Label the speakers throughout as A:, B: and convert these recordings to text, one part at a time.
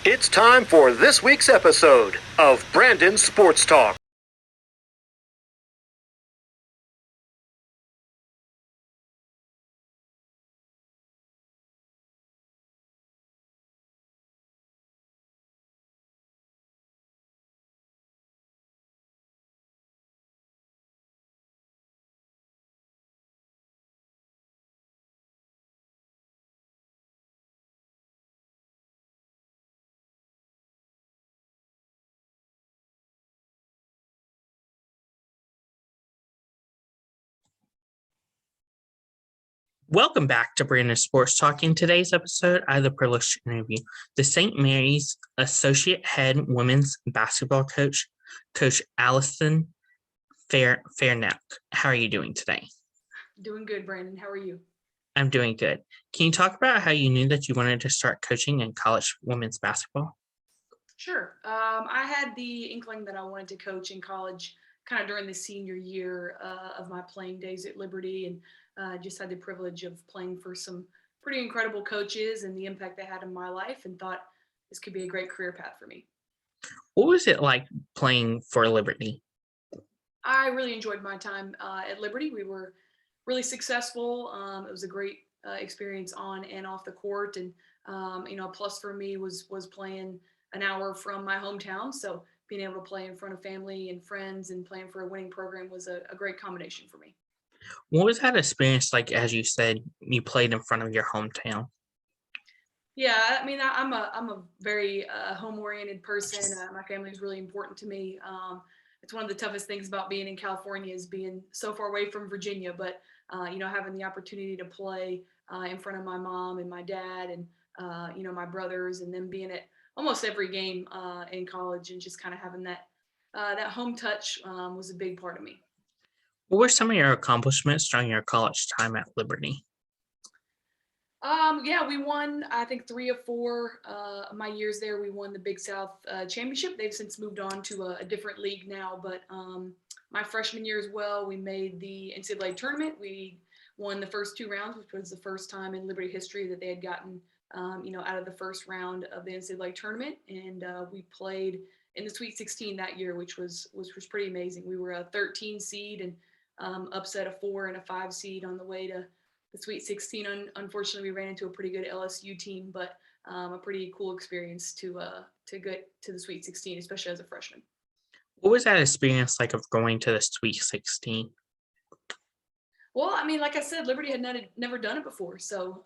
A: It's time for this week's episode of Brandon Sports Talk.
B: Welcome back to Brandon Sports Talk. In today's episode, I have the privilege to interview the St. Mary's Associate Head Women's Basketball Coach, Coach Allyson Fasnacht. How are you doing today?
C: Doing good, Brandon. How are you?
B: I'm doing good. Can you talk about how you knew that you wanted to start coaching in college women's basketball?
C: Sure. I had the inkling that I wanted to coach in college kind of during the senior year of my playing days at Liberty, and just had the privilege of playing for some pretty incredible coaches and the impact they had in my life, and thought this could be a great career path for me.
B: What was it like playing for Liberty?
C: I really enjoyed my time at Liberty. We were really successful. It was a great experience on and off the court, and a plus for me was playing an hour from my hometown. So being able to play in front of family and friends and playing for a winning program was a great combination for me.
B: What was that experience like? As you said, you played in front of your hometown.
C: Yeah, I mean, I'm a very home-oriented person. My family is really important to me. It's one of the toughest things about being in California is being so far away from Virginia, but having the opportunity to play in front of my mom and my dad and my brothers, and then being at almost every game in college, and just kind of having that home touch was a big part of me.
B: What were some of your accomplishments during your college time at Liberty?
C: Yeah, we won, I think, 3 of 4 of my years there. We won the Big South Championship. They've since moved on to a different league now, but my freshman year as well, we made the NCAA tournament. We won the first 2 rounds, which was the first time in Liberty history that they had gotten, out of the first round of the NCAA tournament. And we played in the Sweet 16 that year, which was pretty amazing. We were a 13 seed and upset a 4 and a 5 seed on the way to the Sweet 16. Unfortunately, we ran into a pretty good LSU team, but a pretty cool experience to get to the Sweet 16, especially as a freshman.
B: What was that experience like of going to the Sweet 16?
C: Well, I mean, like I said, Liberty had never done it before. So,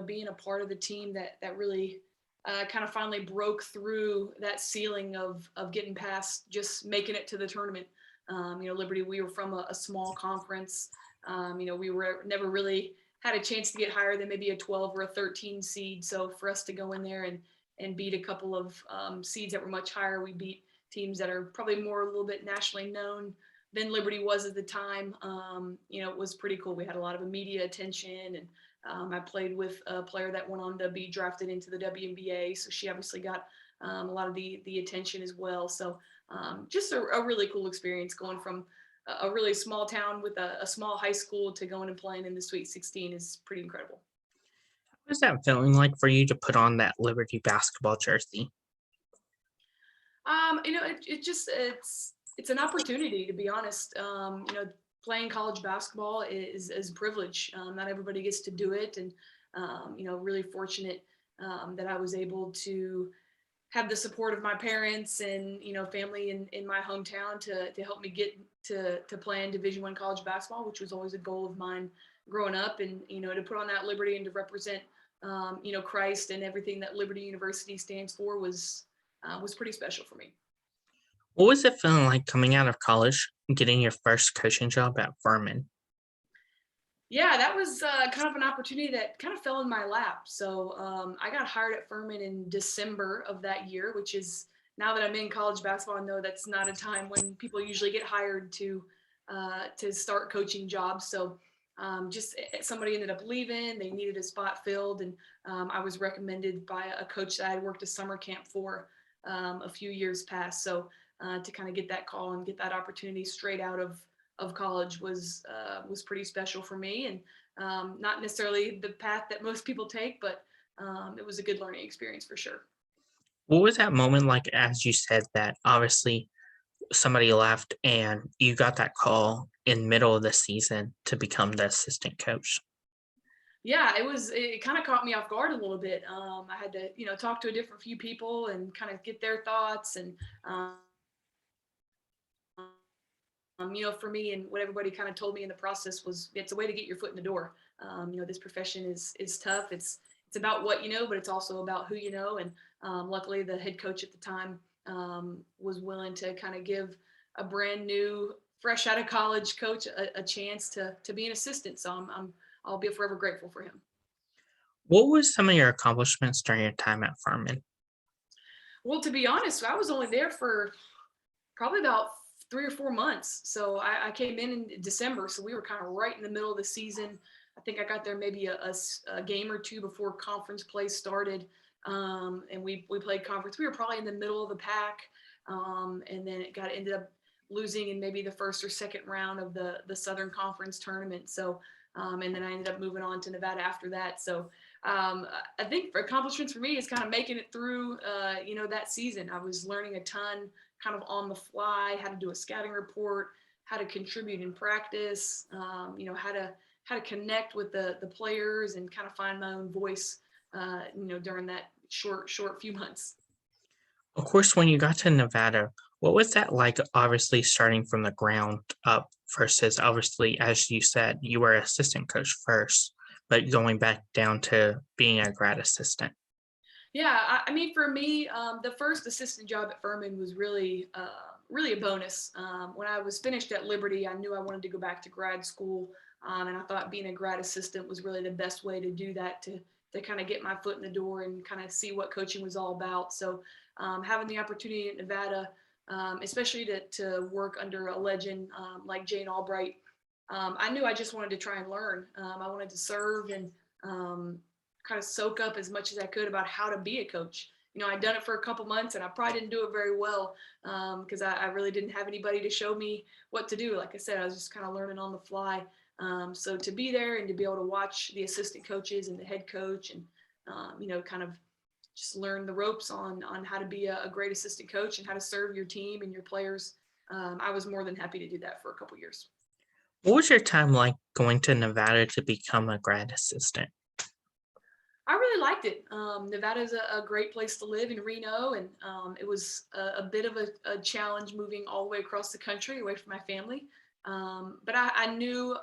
C: being a part of the team that really kind of finally broke through that ceiling of getting past just making it to the tournament. Liberty, we were from a small conference. We were never really had a chance to get higher than maybe a 12 or a 13 seed. So for us to go in there and beat a couple of seeds that were much higher, we beat teams that are probably more a little bit nationally known than Liberty was at the time. It was pretty cool. We had a lot of media attention, and I played with a player that went on to be drafted into the WNBA. So she obviously got a lot of the attention as well. So just a really cool experience going from a really small town with a small high school to going and playing in the Sweet 16 is pretty incredible.
B: What was that feeling like for you to put on that Liberty basketball jersey?
C: It's an opportunity, to be honest. Playing college basketball is a privilege. Not everybody gets to do it, and really fortunate that I was able to have the support of my parents and family in my hometown to help me get to play in Division I college basketball, which was always a goal of mine growing up, and to put on that Liberty and to represent Christ and everything that Liberty University stands for was pretty special for me.
B: What was it feeling like coming out of college and getting your first coaching job at Furman?
C: Yeah, that was kind of an opportunity that kind of fell in my lap. So I got hired at Furman in December of that year, which is, now that I'm in college basketball, I know that's not a time when people usually get hired to start coaching jobs. So just somebody ended up leaving. They needed a spot filled, and I was recommended by a coach that I worked a summer camp for a few years past. So to kind of get that call and get that opportunity straight out of college was pretty special for me, and not necessarily the path that most people take, but it was a good learning experience for sure.
B: What was that moment like as you said that obviously somebody left and you got that call in middle of the season to become the assistant coach?
C: Yeah, it kind of caught me off guard a little bit. I had to, talk to a different few people and kind of get their thoughts. And, for me and what everybody kind of told me in the process was it's a way to get your foot in the door. This profession is tough. It's about what you know, but it's also about who you know. And luckily, the head coach at the time was willing to kind of give a brand new, fresh out of college coach a chance to be an assistant. So I'll be forever grateful for him.
B: What was some of your accomplishments during your time at Furman?
C: Well, to be honest, I was only there for probably about 3 or 4 months. So I came in December, so we were kind of right in the middle of the season. I think I got there maybe a game or two before conference play started, and we played conference. We were probably in the middle of the pack, and then it ended up losing in maybe the first or second round of the Southern Conference tournament. So, and then I ended up moving on to Nevada after that. So I think for accomplishments for me is kind of making it through, that season. I was learning a ton kind of on the fly, how to do a scouting report, how to contribute in practice, how to connect with the players and kind of find my own voice, during that short few months.
B: Of course, when you got to Nevada, what was that like, obviously starting from the ground up versus obviously, as you said, you were assistant coach first, but going back down to being a grad assistant?
C: Yeah, I mean, for me, the first assistant job at Furman was really a bonus. When I was finished at Liberty, I knew I wanted to go back to grad school, and I thought being a grad assistant was really the best way to do that to kind of get my foot in the door and kind of see what coaching was all about. So, having the opportunity at Nevada, especially to work under a legend like Jane Albright, I knew I just wanted to try and learn. I wanted to serve and kind of soak up as much as I could about how to be a coach. I'd done it for a couple months and I probably didn't do it very well because I really didn't have anybody to show me what to do. Like I said, I was just kind of learning on the fly. So to be there and to be able to watch the assistant coaches and the head coach and, kind of just learn the ropes on how to be a great assistant coach and how to serve your team and your players. I was more than happy to do that for a couple years.
B: What was your time like going to Nevada to become a grad assistant?
C: I really liked it. Nevada is a great place to live in Reno, and it was a bit of a challenge moving all the way across the country away from my family. But I knew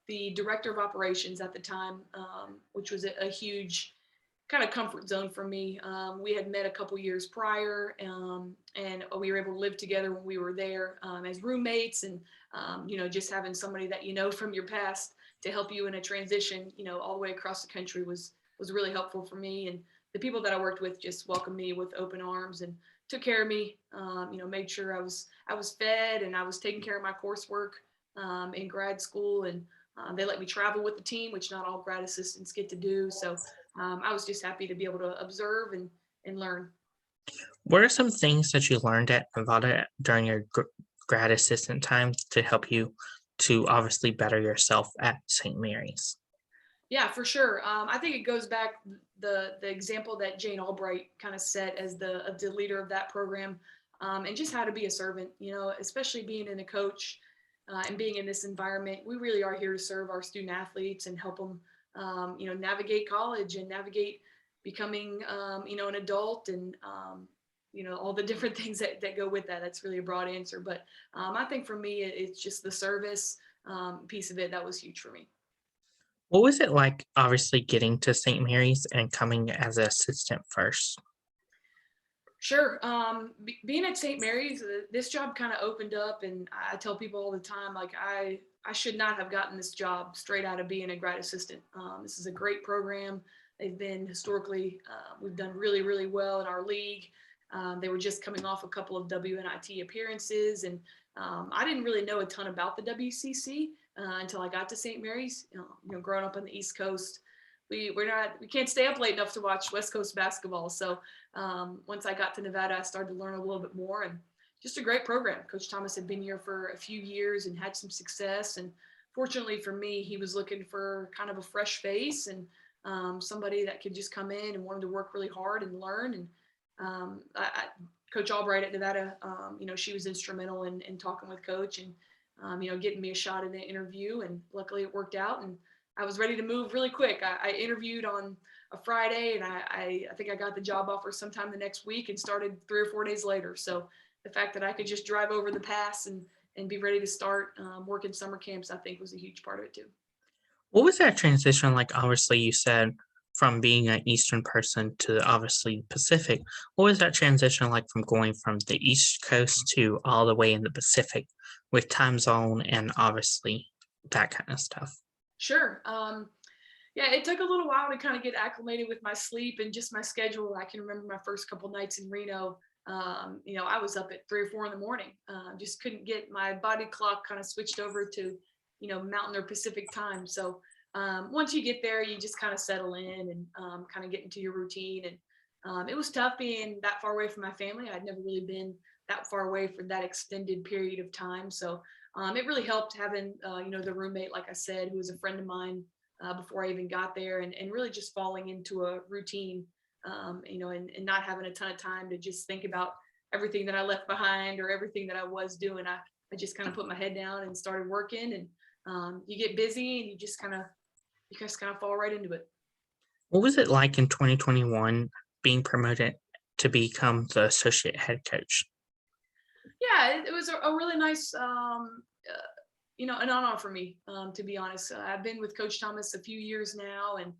C: the director of operations at the time, which was a huge kind of comfort zone for me. We had met a couple years prior, and we were able to live together when we were there as roommates, and just having somebody that from your past to help you in a transition, all the way across the country was really helpful for me. And the people that I worked with just welcomed me with open arms and took care of me. Made sure I was fed and I was taking care of my coursework in grad school, and they let me travel with the team, which not all grad assistants get to do. So I was just happy to be able to observe and learn.
B: What are some things that you learned at Nevada during your grad assistant time to help you to obviously better yourself at St. Mary's?
C: Yeah, for sure. I think it goes back the example that Jane Albright kind of set as the leader of that program, and just how to be a servant. Especially being in a coach and being in this environment, we really are here to serve our student athletes and help them, navigate college and navigate becoming, an adult and all the different things that go with that. That's really a broad answer, but I think for me, it's just the service piece of it that was huge for me.
B: What was it like, obviously, getting to St. Mary's and coming as an assistant first?
C: Sure. Being at St. Mary's, this job kind of opened up, and I tell people all the time, like I should not have gotten this job straight out of being a grad assistant. This is a great program. They've been historically, we've done really, really well in our league. They were just coming off a couple of WNIT appearances, and I didn't really know a ton about the WCC until I got to St. Mary's. Growing up on the East Coast, we can't stay up late enough to watch West Coast basketball. So once I got to Nevada, I started to learn a little bit more, and just a great program. Coach Thomas had been here for a few years and had some success. And fortunately for me, he was looking for kind of a fresh face and somebody that could just come in and wanted to work really hard and learn. And Coach Albright at Nevada, she was instrumental in talking with Coach and, getting me a shot in the interview. And luckily it worked out. And I was ready to move really quick. I interviewed on a Friday, and I think I got the job offer sometime the next week and started 3 or 4 days later. So the fact that I could just drive over the pass and be ready to start working summer camps, I think was a huge part of it too.
B: What was that transition like? Obviously, you said from being an Eastern person to obviously Pacific. What was that transition like from going from the East Coast to all the way in the Pacific with time zone and obviously that kind of stuff?
C: Sure. Yeah, it took a little while to kind of get acclimated with my sleep and just my schedule. I can remember my first couple nights in Reno. I was up at 3 or 4 in the morning. Just couldn't get my body clock kind of switched over to, Mountain or Pacific time. So once you get there, you just kind of settle in and kind of get into your routine. And it was tough being that far away from my family. I'd never really been that far away for that extended period of time. So it really helped having, the roommate, like I said, who was a friend of mine before I even got there, and really just falling into a routine, and not having a ton of time to just think about everything that I left behind or everything that I was doing. I just kind of put my head down and started working, and you get busy and you just kind of fall right into it.
B: What was it like in 2021 being promoted to become the associate head coach?
C: Yeah, it was a really nice, an honor for me, to be honest. I've been with Coach Thomas a few years now, and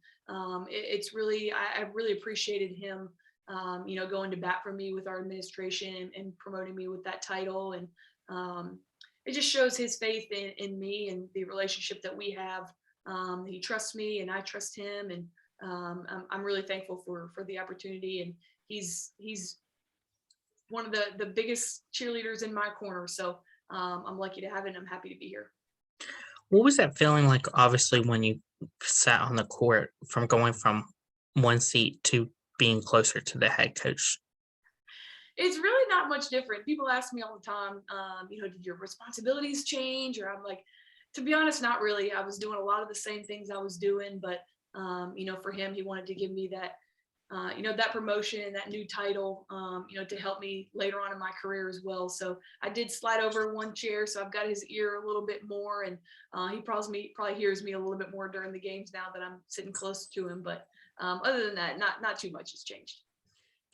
C: it's really, I really appreciated him, going to bat for me with our administration and promoting me with that title. And it just shows his faith in me and the relationship that we have. He trusts me and I trust him. And I'm really thankful for the opportunity. And he's one of the biggest cheerleaders in my corner. So I'm lucky to have it, and I'm happy to be here.
B: What was that feeling like, obviously, when you sat on the court from going from one seat to being closer to the head coach?
C: It's really not much different. People ask me all the time, did your responsibilities change? Or I'm like, to be honest, not really. I was doing a lot of the same things I was doing, but for him, he wanted to give me that, that promotion, that new title, to help me later on in my career as well. So I did slide over one chair, so I've got his ear a little bit more, and he probably hears me a little bit more during the games now that I'm sitting close to him. But other than that, not too much has changed.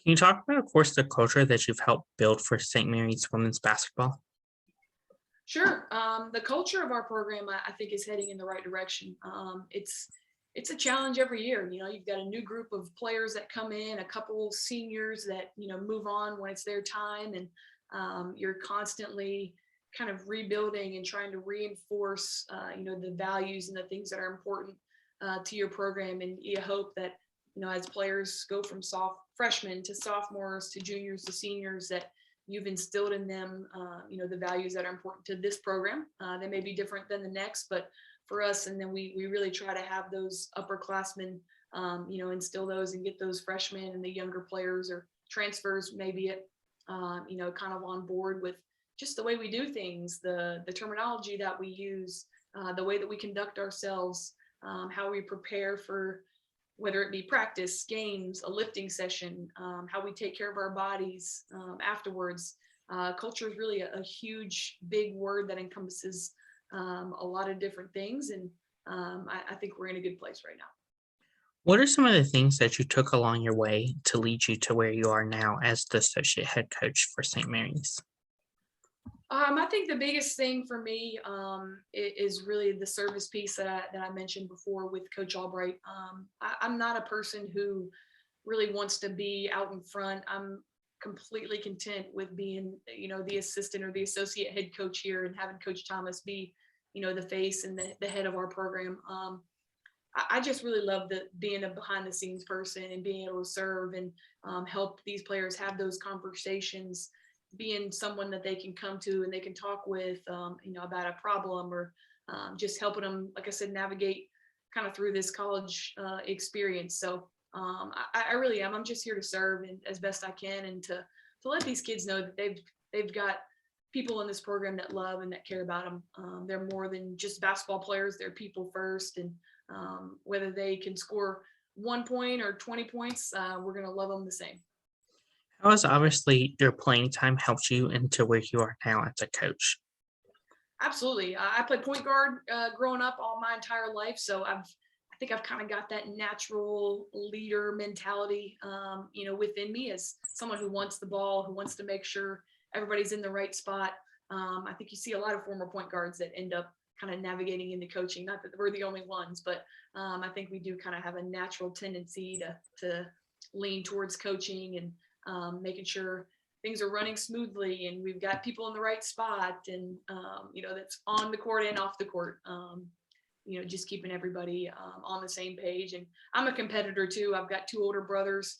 B: Can you talk about, of course, the culture that you've helped build for St. Mary's women's basketball?
C: Sure. The culture of our program, I think, is heading in the right direction. It's a challenge every year. You've got a new group of players that come in, a couple seniors that move on when it's their time, and you're constantly kind of rebuilding and trying to reinforce the values and the things that are important to your program. And you hope that as players go from freshmen to sophomores to juniors to seniors, that you've instilled in them the values that are important to this program. They may be different than the next, but for us, and then we really try to have those upperclassmen instill those and get those freshmen and the younger players or transfers maybe kind of on board with just the way we do things, the terminology that we use, the way that we conduct ourselves, how we prepare for whether it be practice, games, a lifting session, how we take care of our bodies afterwards. Culture is really a huge, big word that encompasses a lot of different things. And I think we're in a good place right now.
B: What are some of the things that you took along your way to lead you to where you are now as the associate head coach for St. Mary's?
C: I think the biggest thing for me is really the service piece that I mentioned before with Coach Albright. I'm not a person who really wants to be out in front. I'm completely content with being, the assistant or the associate head coach here, and having Coach Thomas be, the face and the head of our program. I just really love being a behind the scenes person and being able to serve and help these players have those conversations, being someone that they can come to and they can talk with, about a problem, or just helping them, like I said, navigate kind of through this college experience. So I really am. I'm just here to serve and as best I can, and to let these kids know that they've got people in this program that love and that care about them. They're more than just basketball players. They're people first, and whether they can score 1 point or 20 points, we're going to love them the same.
B: How has obviously your playing time helped you into where you are now as a coach?
C: Absolutely. I played point guard growing up all my entire life, so I think I've kind of got that natural leader mentality, within me as someone who wants the ball, who wants to make sure everybody's in the right spot. I think you see a lot of former point guards that end up kind of navigating into coaching. Not that we're the only ones, but I think we do kind of have a natural tendency to lean towards coaching and making sure things are running smoothly and we've got people in the right spot and that's on the court and off the court. Just keeping everybody on the same page. And I'm a competitor too. I've got 2 older brothers,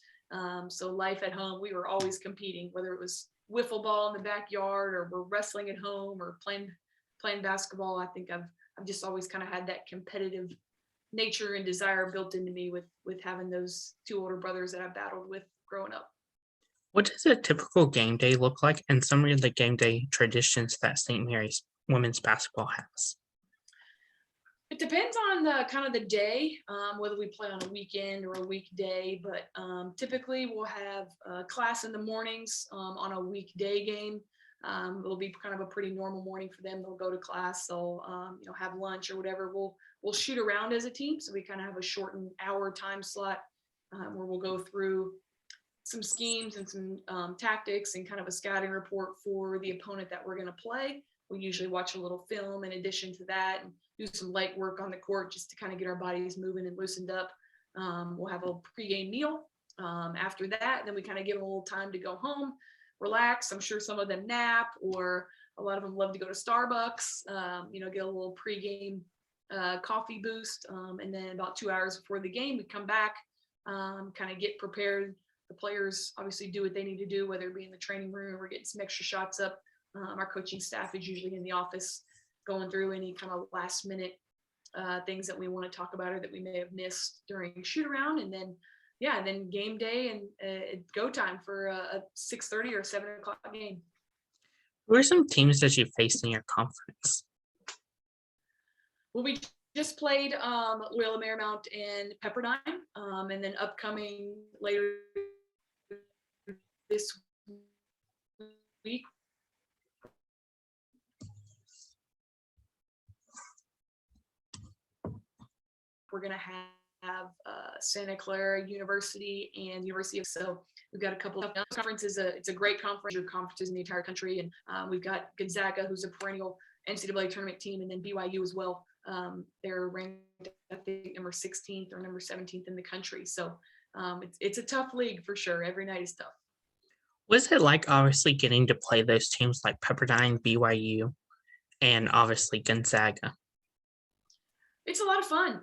C: so life at home, we were always competing, whether it was wiffle ball in the backyard or we're wrestling at home or playing basketball. I think I've just always kind of had that competitive nature and desire built into me with having those 2 older brothers that I battled with growing up.
B: What does a typical game day look like and some of the game day traditions that St. Mary's women's basketball has?
C: It depends on the kind of the day, whether we play on a weekend or a weekday, but typically we'll have a class in the mornings on a weekday game. It'll be kind of a pretty normal morning for them. They'll go to class, they'll have lunch or whatever. We'll shoot around as a team, so we kind of have a shortened hour time slot where we'll go through some schemes and some tactics and kind of a scouting report for the opponent that we're going to play. We usually watch a little film in addition to that and do some light work on the court just to kind of get our bodies moving and loosened up. We'll have a pregame meal. After that, then we kind of give them a little time to go home, relax. I'm sure some of them nap, or a lot of them love to go to Starbucks, get a little pregame coffee boost. And then about 2 hours before the game, we come back, kind of get prepared. The players obviously do what they need to do, whether it be in the training room or getting some extra shots up. Our coaching staff is usually in the office going through any kind of last minute things that we want to talk about or that we may have missed during shoot around. And then game day and go time for a 6:30 or 7 o'clock game.
B: Who are some teams that you faced in your conference?
C: Well, we just played Loyola Marymount and Pepperdine, and then upcoming later this week, we're going to have Santa Clara University and University of. So we've got a couple of conferences. It's a great conference. Conferences in the entire country, and we've got Gonzaga, who's a perennial NCAA tournament team, and then BYU as well. They're ranked, I think, number 16th or number 17th in the country. So it's a tough league for sure. Every night is tough.
B: What's it like, obviously, getting to play those teams like Pepperdine, BYU, and obviously Gonzaga?
C: It's a lot of fun.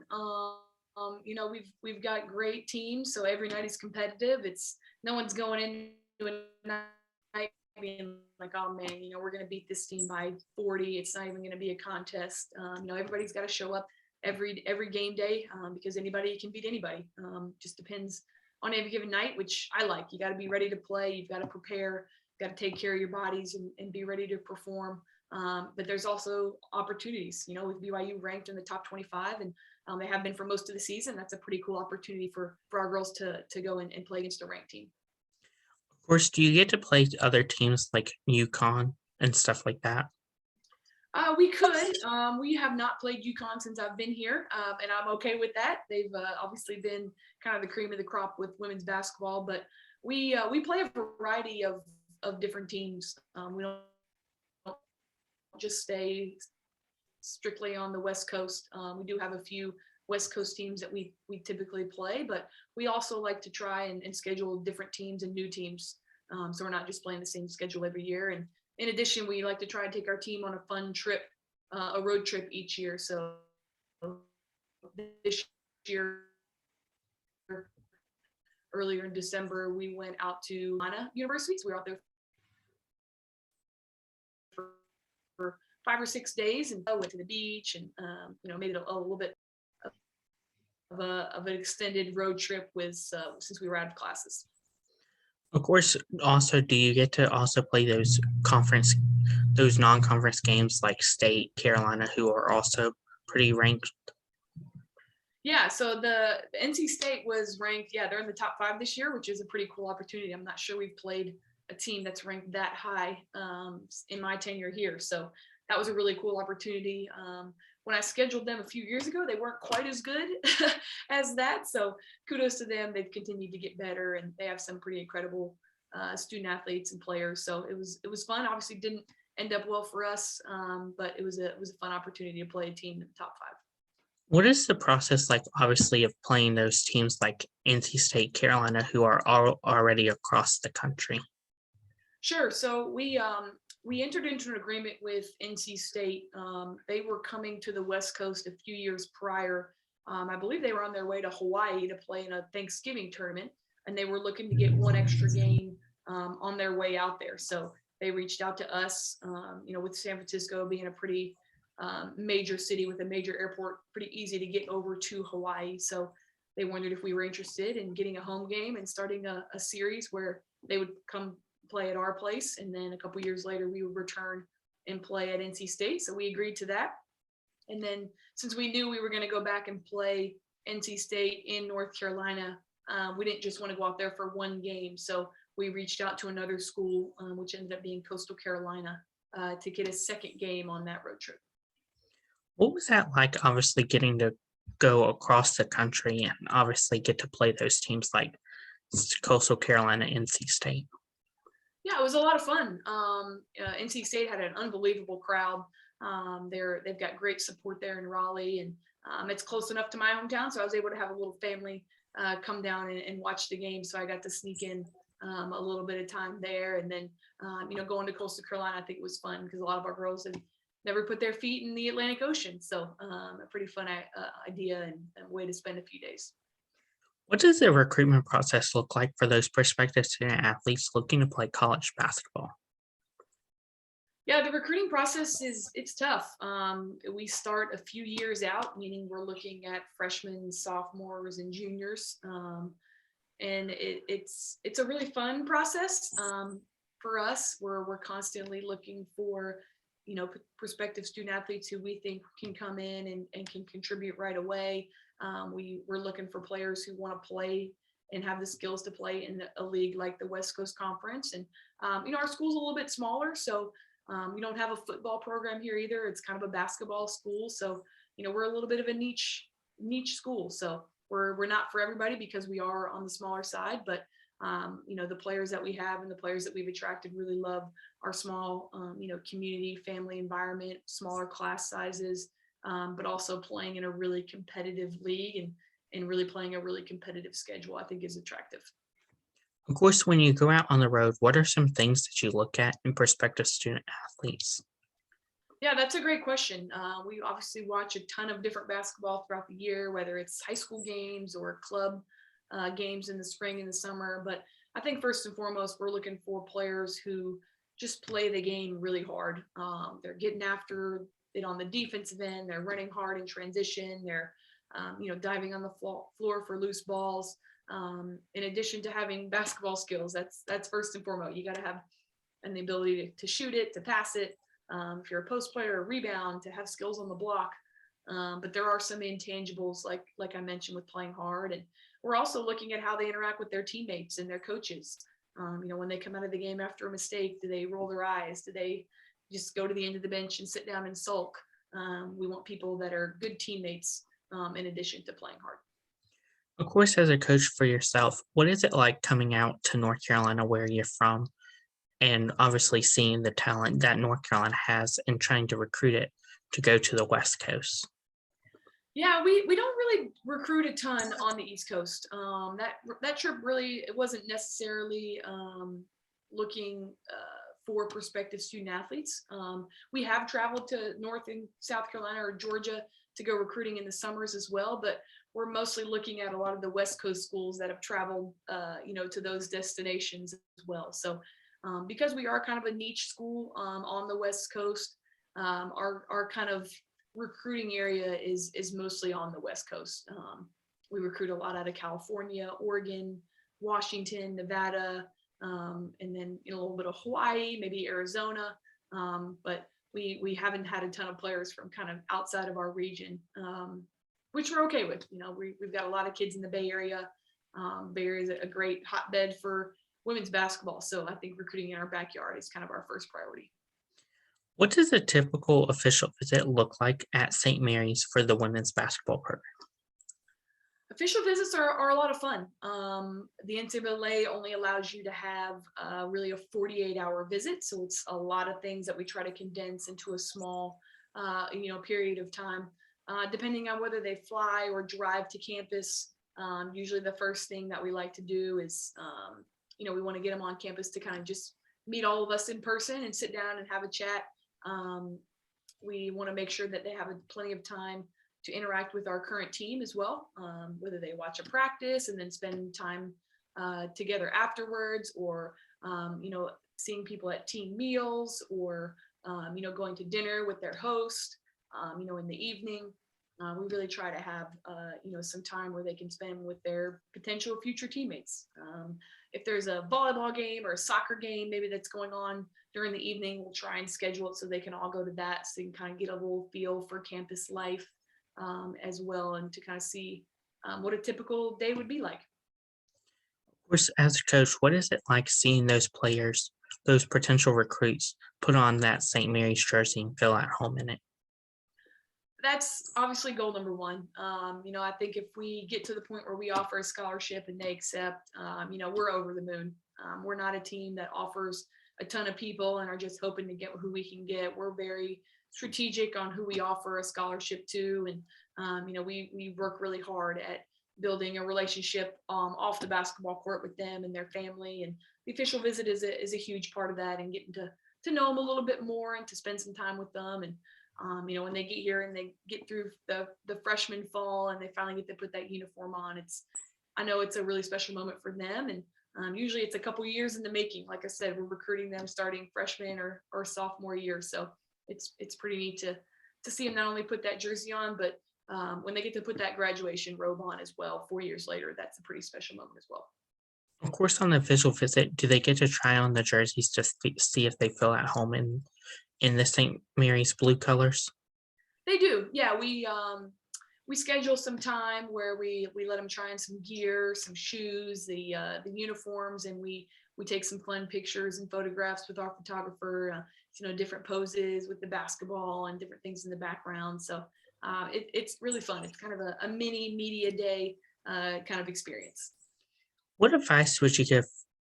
C: We've got great teams, so every night is competitive. It's no one's going into a night being like, oh man, we're going to beat this team by 40. It's not even going to be a contest. Everybody's got to show up every game day because anybody can beat anybody. Just depends on every given night, which I like. You got to be ready to play. You've got to prepare. You've got to take care of your bodies and be ready to perform. But there's also opportunities, with BYU ranked in the top 25, and they have been for most of the season. That's a pretty cool opportunity for our girls to go and play against a ranked team.
B: Of course, do you get to play other teams like UConn and stuff like that?
C: We could. We have not played UConn since I've been here, and I'm okay with that. They've obviously been kind of the cream of the crop with women's basketball, but we play a variety of different teams. We don't just stay strictly on the West Coast. We do have a few West Coast teams that we typically play, but we also like to try and schedule different teams and new teams. So we're not just playing the same schedule every year. And in addition, we like to try and take our team on a fun trip, a road trip each year. So this year, earlier in December, we went out to Nevada University. So we were out there for 5 or 6 days and went to the beach and made it a little bit of an extended road trip with since we were out of classes.
B: Of course, also, do you get to also play those non-conference games like State, Carolina, who are also pretty ranked?
C: Yeah, so the NC State was ranked, yeah, they're in the top 5 this year, which is a pretty cool opportunity. I'm not sure we've played a team that's ranked that high in my tenure here. So that was a really cool opportunity. When I scheduled them a few years ago, they weren't quite as good as that. So kudos to them. They've continued to get better, and they have some pretty incredible student athletes and players. So it was fun. Obviously, didn't end up well for us, but it was a fun opportunity to play a team in the top 5.
B: What is the process like, obviously, of playing those teams like NC State, Carolina, who are already across the country?
C: Sure. So we entered into an agreement with NC State. They were coming to the West Coast a few years prior. I believe they were on their way to Hawaii to play in a Thanksgiving tournament, and they were looking to get one extra game on their way out there. So they reached out to us. With San Francisco being a pretty major city with a major airport, pretty easy to get over to Hawaii. So they wondered if we were interested in getting a home game and starting a series where they would come play at our place, and then a couple years later we would return and play at NC State. So we agreed to that. And then since we knew we were going to go back and play NC State in North Carolina, we didn't just want to go out there for one game. So we reached out to another school, which ended up being Coastal Carolina, to get a second game on that road trip.
B: What was that like, obviously, getting to go across the country and obviously get to play those teams like Coastal Carolina, NC State?
C: Yeah, it was a lot of fun. NC State had an unbelievable crowd. They've got great support there in Raleigh, and it's close enough to my hometown, so I was able to have a little family come down and watch the game. So I got to sneak in a little bit of time there, and then going to Coastal Carolina, I think it was fun because a lot of our girls had never put their feet in the Atlantic Ocean. So a pretty fun idea and a way to spend a few days.
B: What does the recruitment process look like for those prospective student athletes looking to play college basketball?
C: Yeah, the recruiting process it's tough. We start a few years out, meaning we're looking at freshmen, sophomores, and juniors, and it's a really fun process for us. We're constantly looking for prospective student athletes who we think can come in and can contribute right away. We're looking for players who want to play and have the skills to play in a league like the West Coast Conference. And our school's a little bit smaller, so we don't have a football program here either. It's kind of a basketball school, so we're a little bit of a niche school. So we're not for everybody because we are on the smaller side, but the players that we have and the players that we've attracted really love our small, community, family environment, smaller class sizes, but also playing in a really competitive league and really playing a really competitive schedule, I think is attractive.
B: Of course, when you go out on the road, what are some things that you look at in prospective student athletes?
C: Yeah, that's a great question. We obviously watch a ton of different basketball throughout the year, whether it's high school games or club games in the spring and the summer. But I think first and foremost, we're looking for players who just play the game really hard. They're getting after it on the defensive end. They're running hard in transition. They're, diving on the floor for loose balls. In addition to having basketball skills, that's first and foremost. You got to have the ability to shoot it, to pass it. If you're a post player, a rebound, to have skills on the block. But there are some intangibles, like I mentioned, with playing hard. And we're also looking at how they interact with their teammates and their coaches. When they come out of the game after a mistake, do they roll their eyes? Do they just go to the end of the bench and sit down and sulk? We want people that are good teammates in addition to playing hard.
B: Of course, as a coach for yourself, what is it like coming out to North Carolina, where you're from, and obviously seeing the talent that North Carolina has and trying to recruit it to go to the West Coast?
C: Yeah, we don't really recruit a ton on the East Coast. That trip really, it wasn't necessarily looking for prospective student athletes. We have traveled to North and South Carolina or Georgia to go recruiting in the summers as well, but we're mostly looking at a lot of the West Coast schools that have traveled, to those destinations as well. So because we are kind of a niche school on the West Coast, our kind of recruiting area is mostly on the West Coast. We recruit a lot out of California, Oregon, Washington, Nevada, and then a little bit of Hawaii, maybe Arizona. But we haven't had a ton of players from kind of outside of our region. which we're okay with. We've got a lot of kids in the Bay Area. Bay Area is a great hotbed for women's basketball. So I think recruiting in our backyard is kind of our first priority.
B: What does a typical official visit look like at St. Mary's for the women's basketball program?
C: Official visits are a lot of fun. The NCAA only allows you to have really a 48-hour visit. So it's a lot of things that we try to condense into a small, period of time. Depending on whether they fly or drive to campus, usually the first thing that we like to do is, we want to get them on campus to kind of just meet all of us in person and sit down and have a chat. We want to make sure that they have plenty of time to interact with our current team as well, whether they watch a practice and then spend time together afterwards, or seeing people at team meals, or going to dinner with their host, in the evening. We really try to have some time where they can spend with their potential future teammates. If there's a volleyball game or a soccer game maybe that's going on during the evening, we'll try and schedule it so they can all go to that, so you can kind of get a little feel for campus life as well, and to kind of see what a typical day would be like.
B: Of course, as a coach, what is it like seeing those players, those potential recruits, put on that St. Mary's jersey and feel at home in it?
C: That's obviously goal number one. I think if we get to the point where we offer a scholarship and they accept, we're over the moon. We're not a team that offers a ton of people and are just hoping to get who we can get. We're very strategic on who we offer a scholarship to. And, we work really hard at building a relationship off the basketball court with them and their family. And the official visit is a huge part of that, and getting to know them a little bit more and to spend some time with them. And, when they get here and they get through the freshman fall and they finally get to put that uniform on, I know it's a really special moment for them. And usually it's a couple years in the making. Like I said, we're recruiting them starting freshman or sophomore year. So it's pretty neat to see them not only put that jersey on, but when they get to put that graduation robe on as well 4 years later. That's a pretty special moment as well.
B: Of course, on the official visit, do they get to try on the jerseys to see if they feel at home in the St. Mary's blue colors?
C: They do. Yeah, we schedule some time where we let them try on some gear, some shoes, the uniforms, and we take some fun pictures and photographs with our photographer, different poses with the basketball and different things in the background. So it's really fun. It's kind of a mini media day kind of experience.
B: What advice would you give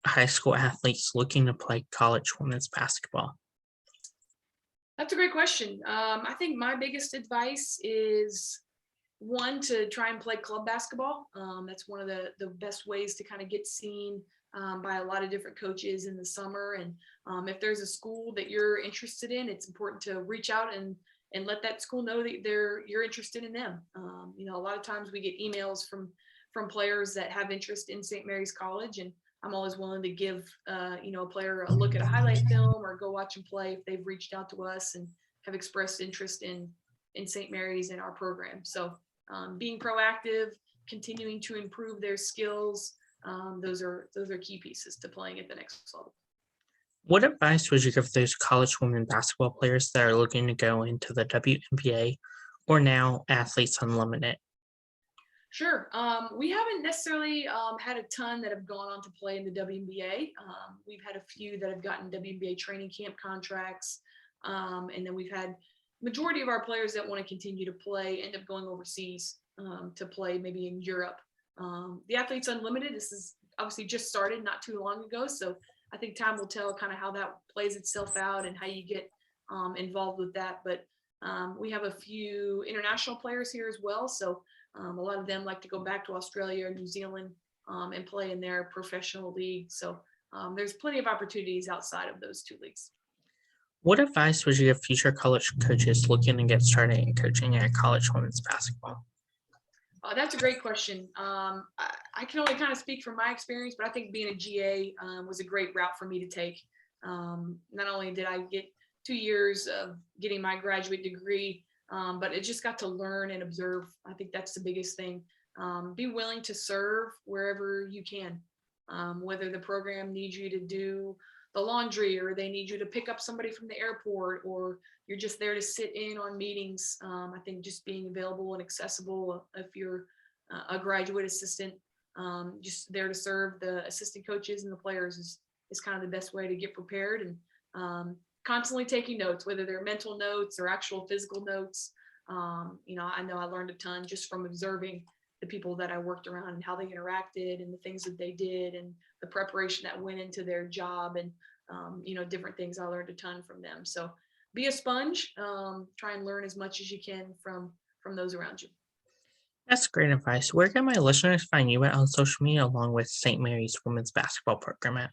B: high school athletes looking to play college women's basketball?
C: That's a great question. I think my biggest advice is, one, to try and play club basketball. That's one of the best ways to kind of get seen by a lot of different coaches in the summer. And if there's a school that you're interested in, it's important to reach out and let that school know that you're interested in them. A lot of times we get emails from players that have interest in St. Mary's College, and I'm always willing to give a player a look at a highlight film or go watch them play if they've reached out to us and have expressed interest in St. Mary's and our program. So being proactive, continuing to improve their skills, those are key pieces to playing at the next level.
B: What advice would you give those college women basketball players that are looking to go into the WNBA or now Athletes Unlimited?
C: Sure. We haven't necessarily had a ton that have gone on to play in the WNBA. We've had a few that have gotten WNBA training camp contracts. And then we've had majority of our players that want to continue to play end up going overseas to play maybe in Europe. The Athletes Unlimited, this is obviously just started not too long ago. So I think time will tell kind of how that plays itself out and how you get involved with that. But we have a few international players here as well. So a lot of them like to go back to Australia or New Zealand and play in their professional league. So there's plenty of opportunities outside of those two leagues.
B: What advice would you give future college coaches looking to get started in coaching at college women's basketball?
C: That's a great question. I can only kind of speak from my experience, but I think being a GA was a great route for me to take. Not only did I get 2 years of getting my graduate degree, but it just got to learn and observe. I think that's the biggest thing. Be willing to serve wherever you can, whether the program needs you to do the laundry, or they need you to pick up somebody from the airport, or you're just there to sit in on meetings. I think just being available and accessible, if you're a graduate assistant, just there to serve the assistant coaches and the players is kind of the best way to get prepared, and constantly taking notes, whether they're mental notes or actual physical notes. I know I learned a ton just from observing the people that I worked around and how they interacted and the things that they did and the preparation that went into their job, and different things. I learned a ton from them. So be a sponge, try and learn as much as you can from those around you.
B: That's great advice. Where can my listeners find you at on social media along with St. Mary's women's basketball program at?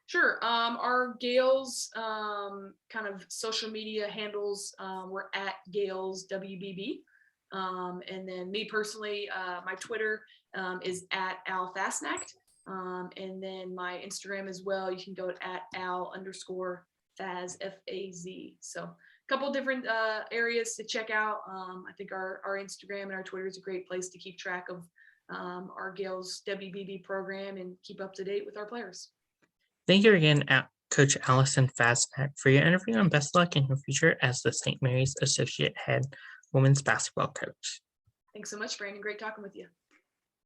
C: Sure. Our Gales kind of social media handles, we're at Gales WBB. And then me personally, my Twitter is at Al Fasnacht. And then my Instagram as well, you can go at Al_Faz, F-A-Z. So a couple different areas to check out. I think our Instagram and our Twitter is a great place to keep track of our Gales WBB program and keep up to date with our players.
B: Thank you again, Coach Allyson Fasnacht, for your interview, and best luck in your future as the St. Mary's Associate Head Women's Basketball Coach.
C: Thanks so much, Brandon. Great talking with you.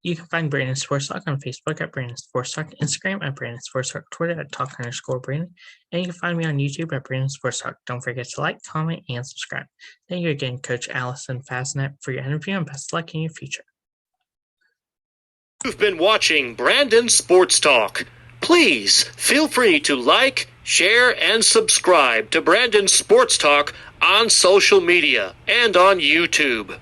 B: You can find Brandon Sports Talk on Facebook at Brandon Sports Talk, Instagram at Brandon Sports Talk, Twitter at Talk_Brandon, and you can find me on YouTube at Brandon Sports Talk. Don't forget to like, comment, and subscribe. Thank you again, Coach Allyson Fasnacht, for your interview, and best luck in your future.
A: You've been watching Brandon Sports Talk. Please feel free to like, share, and subscribe to Brandon Sports Talk on social media and on YouTube.